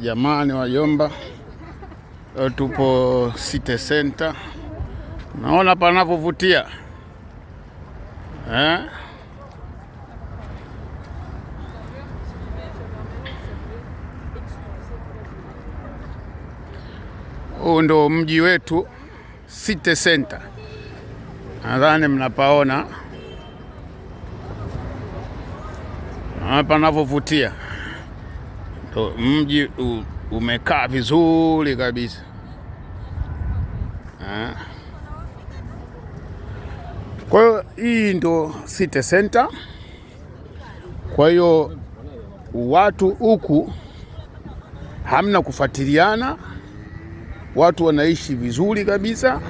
Jamani wajomba, tupo City Center. Naona panapovutia huu ndo mji wetu City Center. Nadhani mnapaona panapovutia. Mji umekaa vizuri kabisa. Kwa hiyo hii ndo City Center. Kwa hiyo watu huku hamna kufuatiliana, watu wanaishi vizuri kabisa.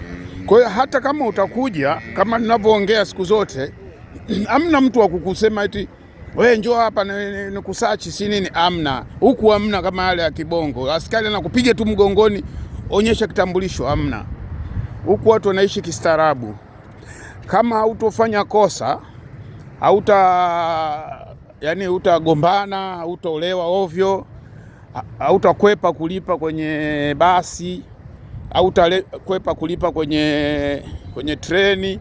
Kwa hiyo hata kama utakuja, kama ninavyoongea siku zote, hamna mtu wa kukusema eti wewe njoo hapa nikusachi si nini. Amna huku, amna kama yale ya kibongo, askari anakupiga tu mgongoni, onyesha kitambulisho. Amna huku, watu wanaishi kistaarabu. Kama hautofanya kosa, utagombana, hautaolewa ovyo, hautakwepa kulipa kwenye basi, hautakwepa kulipa kwenye treni,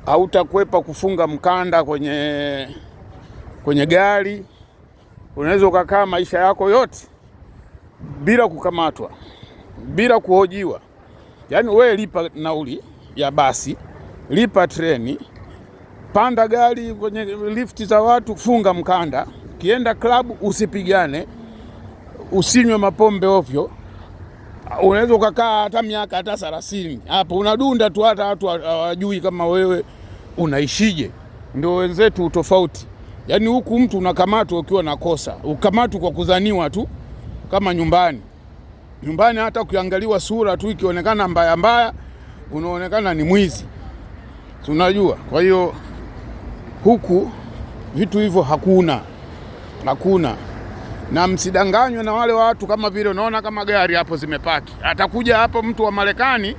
hautakwepa kufunga mkanda kwenye gari. Unaweza ukakaa maisha yako yote bila kukamatwa, bila kuhojiwa. Yaani wewe lipa nauli ya basi, lipa treni, panda gari kwenye lifti za watu, funga mkanda, kienda klabu usipigane, usinywe mapombe ovyo. Unaweza ukakaa hata miaka hata 30 hapo unadunda tu, hata watu hawajui kama wewe unaishije. Ndio wenzetu tofauti. Yaani huku mtu unakamatwa ukiwa na kosa, ukamatwa kwa kuzaniwa tu. Kama nyumbani hata ukiangaliwa sura tu ikionekana mbaya mbaya, unaonekana ni mwizi, tunajua. Kwa hiyo huku vitu hivyo hakuna. Na msidanganywe na wale watu, kama vile unaona kama gari hapo zimepaki. Atakuja hapo mtu wa Marekani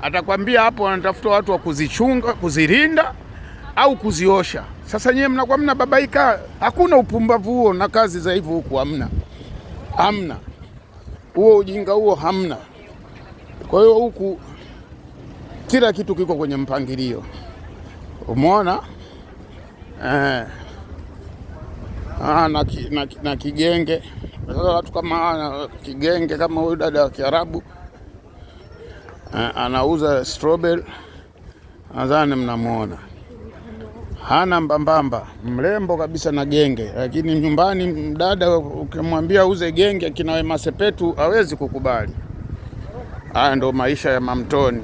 atakwambia hapo anatafuta watu wa kuzichunga, kuzirinda au kuziosha. Sasa nyewe mnakuwa mnababaika. Hakuna upumbavu huo na kazi za hivyo huku, hamna. Huo ujinga huo hamna. Kwa hiyo huku kila kitu kiko kwenye mpangilio. Umeona? Na kigenge. Sasa watu kama kigenge, kama huyu dada wa Kiarabu anauza strawberry, nadhani mnamuona. Hana mbambamba, mrembo kabisa na genge. Lakini nyumbani mdada ukimwambia uze genge kina Wema Sepetu hawezi kukubali. Haya ndo maisha ya Mamtoni.